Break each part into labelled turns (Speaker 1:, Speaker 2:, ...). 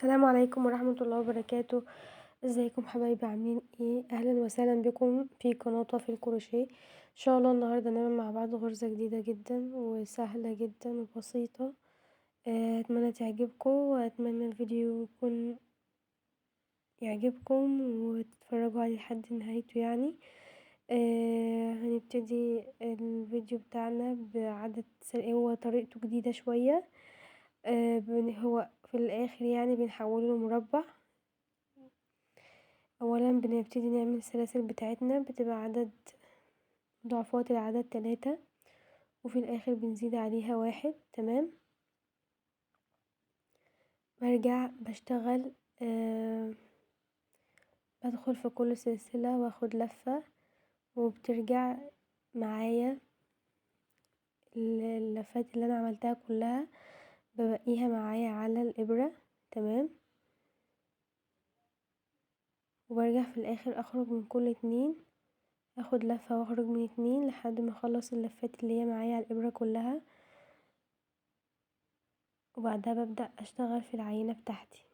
Speaker 1: السلام عليكم ورحمة الله وبركاته. ازيكم حبايبي عاملين ايه؟ اهلا وسهلا بكم في قناة في الكروشيه. ان شاء الله النهاردة نعمل مع بعض غرزة جديدة جدا وسهلة جدا وبسيطة. اتمنى تعجبكم واتمنى الفيديو يكون يعجبكم وتتفرجوا عليه لحد نهايته يعني. هنبتدي الفيديو بتاعنا بعدد هو طريقته جديدة شوية. هو في الاخر يعني بنحوله لمربع. اولا بنبتدي نعمل السلاسل بتاعتنا بتبقى عدد ضعفات العدد 3 وفي الاخر بنزيد عليها 1. تمام. برجع بشتغل بدخل في كل سلسلة واخد لفة وبترجع معايا اللفات اللي انا عملتها كلها ببقيها معايا على الابرة. تمام. وبرجع في الاخر اخرج من كل 2، اخد لفة واخرج من 2 لحد ما اخلص اللفات اللي هي معايا على الابرة كلها، وبعدها ببدأ اشتغل في العينة بتاعتي.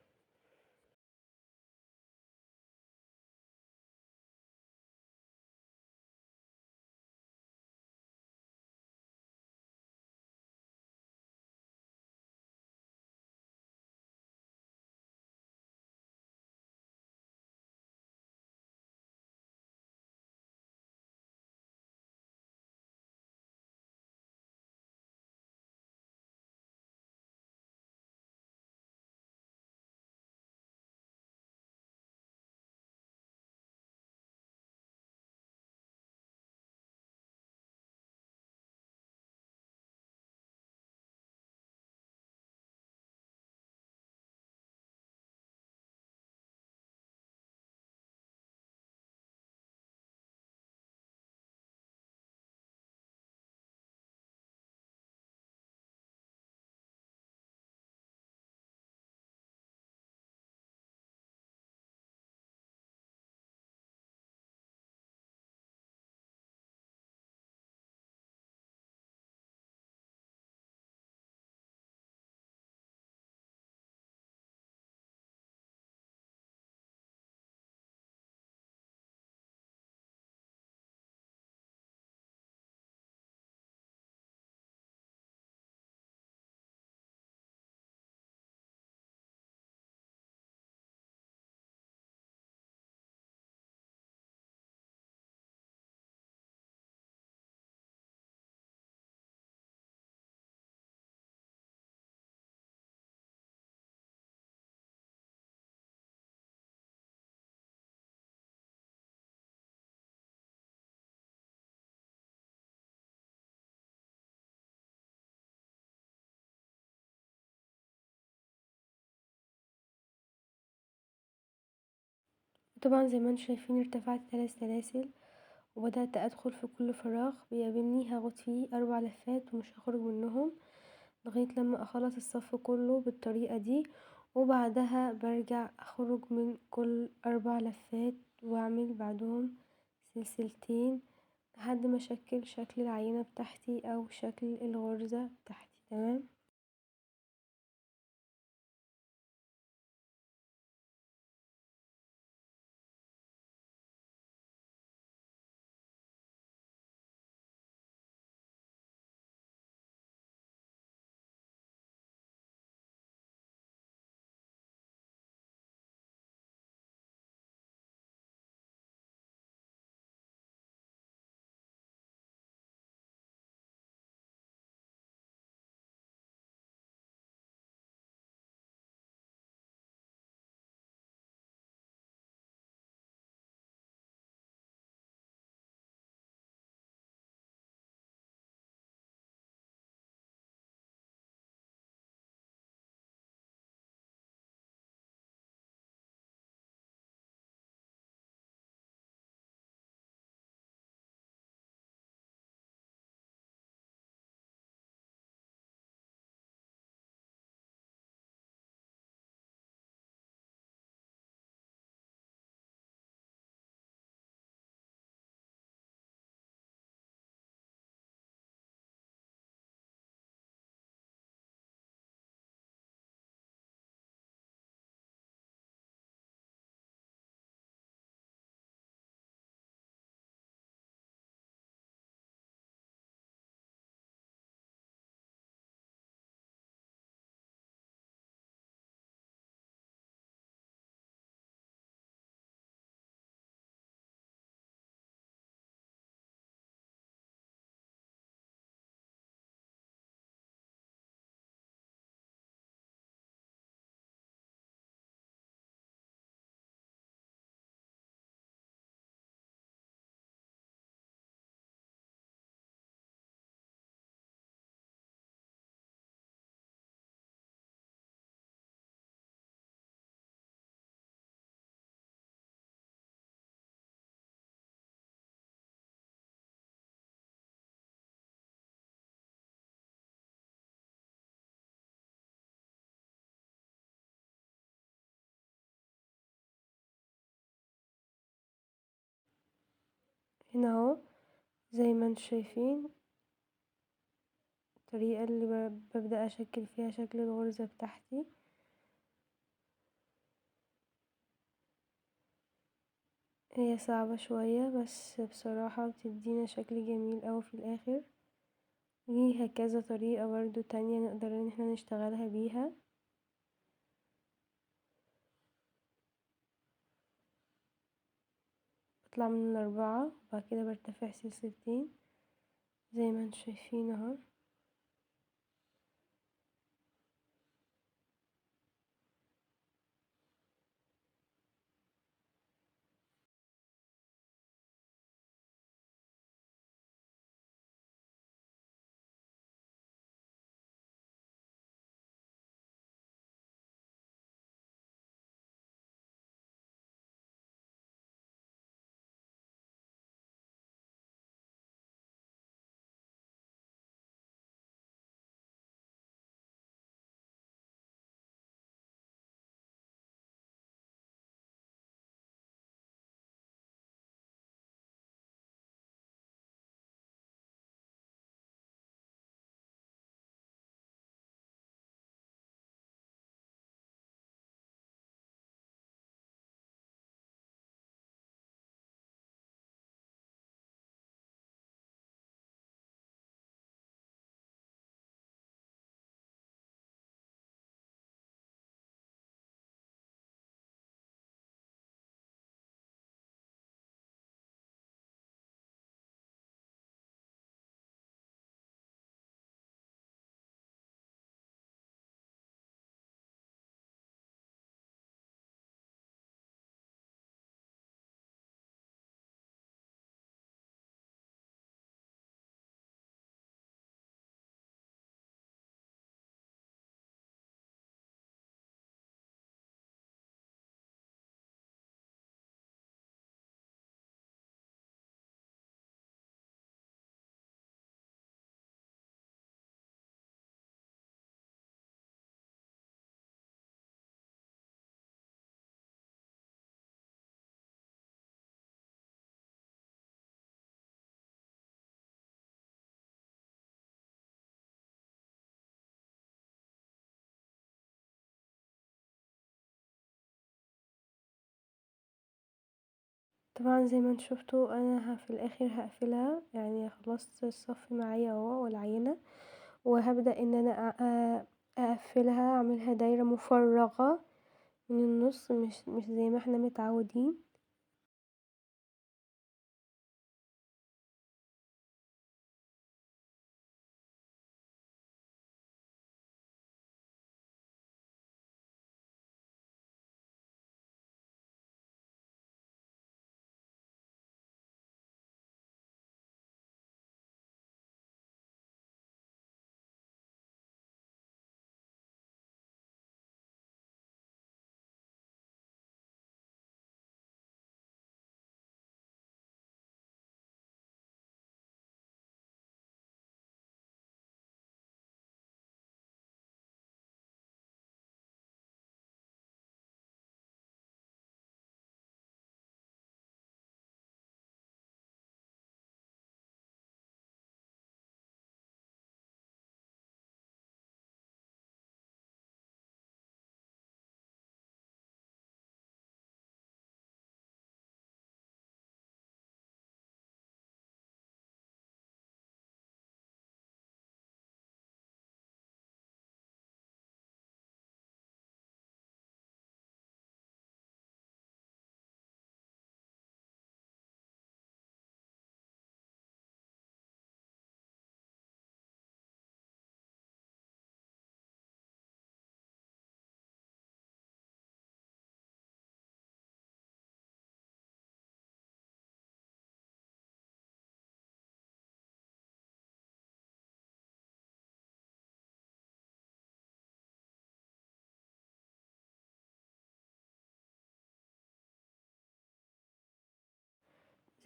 Speaker 1: طبعا زي ما انتم شايفين ارتفعت 3 سلاسل وبدأت ادخل في كل فراغ بيقابلني هاخد فيه 4 لفات ومش هخرج منهم لغاية لما اخلص الصف كله بالطريقة دي، وبعدها برجع اخرج من كل 4 لفات واعمل بعدهم سلسلتين لحد ما اشكل شكل العينة بتاعتي او شكل الغرزة بتاعتي. تمام. هنا اهو زي ما انتوا شايفين الطريقة اللي ببدأ اشكل فيها شكل الغرزة بتاعتي. هي صعبة شوية بس بصراحة بتدينا شكل جميل اوي في الاخر. ليها كذا طريقة برضو تانية نقدر ان احنا نشتغلها بيها. بطلع من الأربعة وبعد كده برتفع سلسلتين زي ما انتوا شايفين اهو. طبعا زي ما انتوا شفتوا انا في الاخر هقفلها، يعني خلصت الصف معايا اهو والعينة، وهبدأ ان انا اقفلها اعملها دايرة مفرغة من النص، مش زي ما احنا متعودين.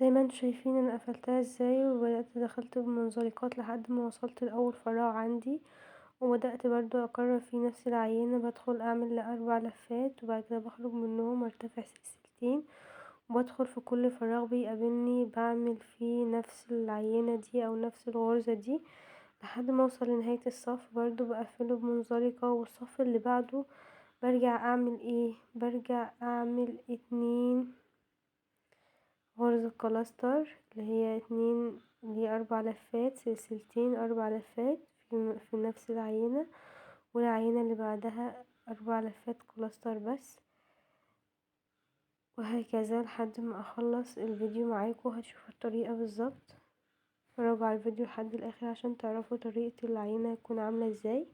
Speaker 1: زي ما انتوا شايفين انا قفلتها ازاي، وبدأت دخلت بمنزلقات لحد ما وصلت لأول فراغ عندي، وبدأت برضو اكرر في نفس العينة، بدخل اعمل ل4 لفات وبعد كده بخرج منهم وارتفع سلسلتين وبدخل في كل فراغ بيقابلني بعمل فيه نفس العينة دي أو نفس الغرزة دي لحد ما اوصل لنهاية الصف. برضو بقفله بمنزلقة، والصف اللي بعده برجع اعمل ايه، برجع اعمل 2 غرزة كلاستر اللي هي 2 اللي هي 4 لفات، سلسلتين 4 لفات في نفس العينة، والعينة اللي بعدها 4 لفات كلاستر بس، وهكذا لحد ما اخلص الفيديو معاكم. هتشوفوا الطريقة بالظبط، اتفرجوا على الفيديو لحد الاخر عشان تعرفوا طريقة العينة هتكون عاملة ازاي.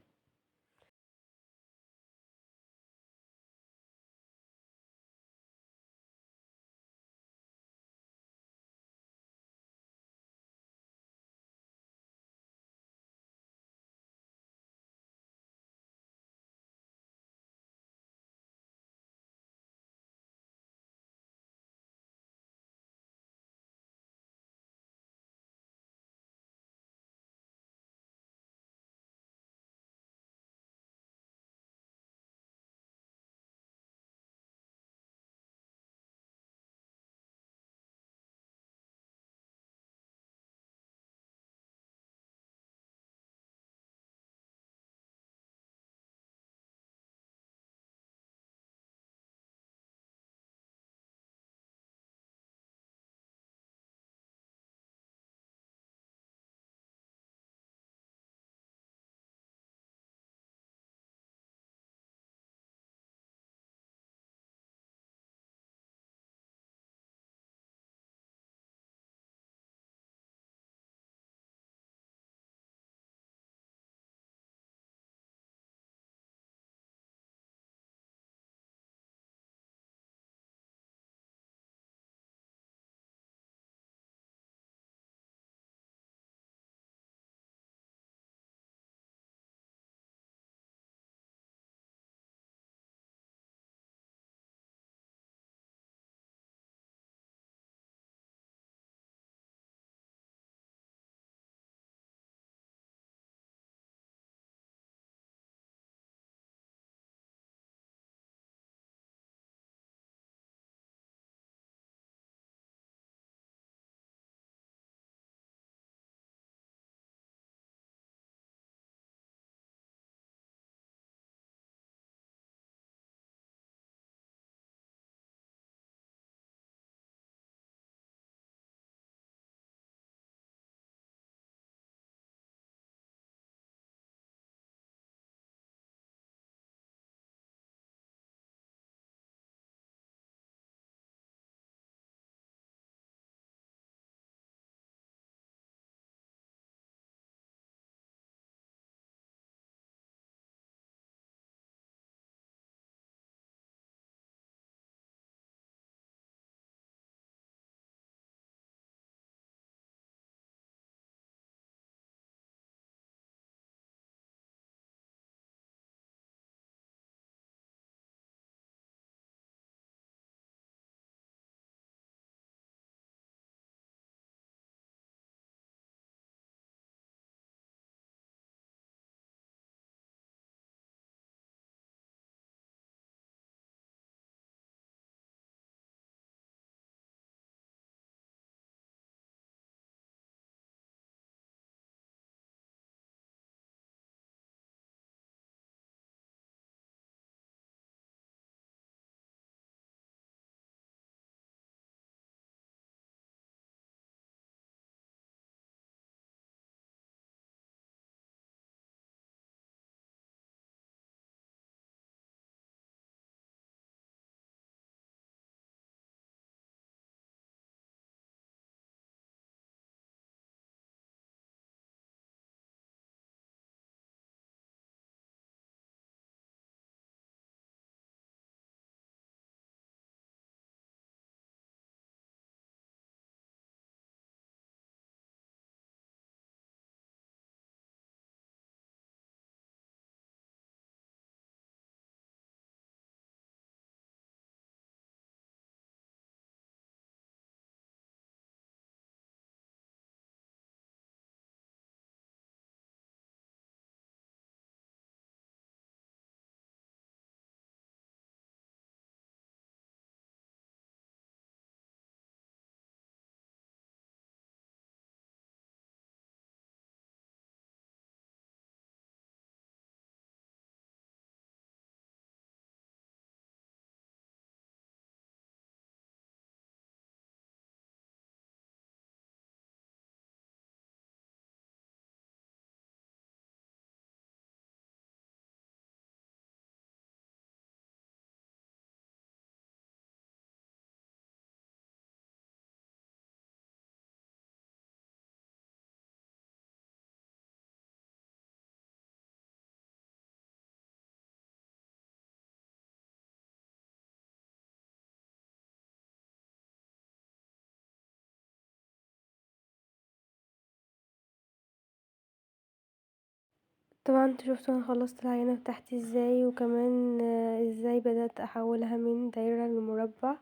Speaker 1: طبعا انتوا شفتوا انا خلصت العينة بتاعتي ازاي، وكمان ازاي بدأت احولها من دايرة لمربع.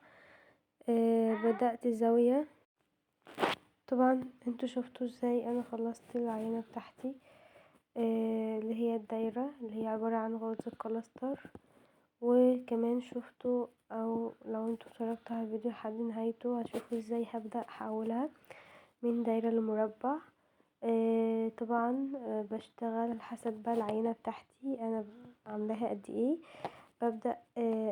Speaker 1: بدأت زاوية. طبعا انتوا شفتوا ازاي انا خلصت العينة بتاعتي، اللي هي الدايرة اللي هي عبارة عن غرزة كلاستر. وكمان شفتوا، او لو انتوا اتفرجتوا على الفيديو لحد نهايته هتشوفوا ازاي هبدأ احولها من دايرة لمربع. طبعا بشتغل على حسب بقى العينة بتاعتي انا عاملاها قد ايه. ببدأ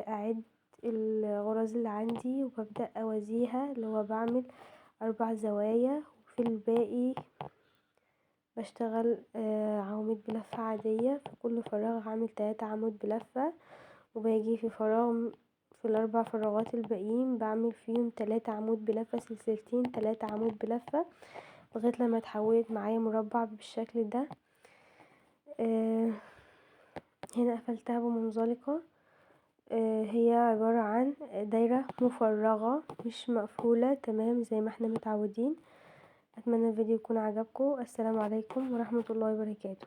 Speaker 1: اعد الغرز اللي عندي وببدأ اوازيها، اللي هو بعمل 4 زوايا، وفي الباقي بشتغل عواميد بلفة عادية. في كل فراغ هعمل 3 عمود بلفة، وباجي في فراغ في ال4 فراغات الباقيين بعمل فيهم 3 عمود بلفة، سلسلتين 3 عمود بلفة، لغاية لما اتحولت معايا مربع بالشكل ده. هنا قفلتها بمنزلقة. هي عبارة عن دايرة مفرغة مش مقفولة تمام زي ما احنا متعودين. اتمنى الفيديو يكون عجبكم. السلام عليكم ورحمة الله وبركاته.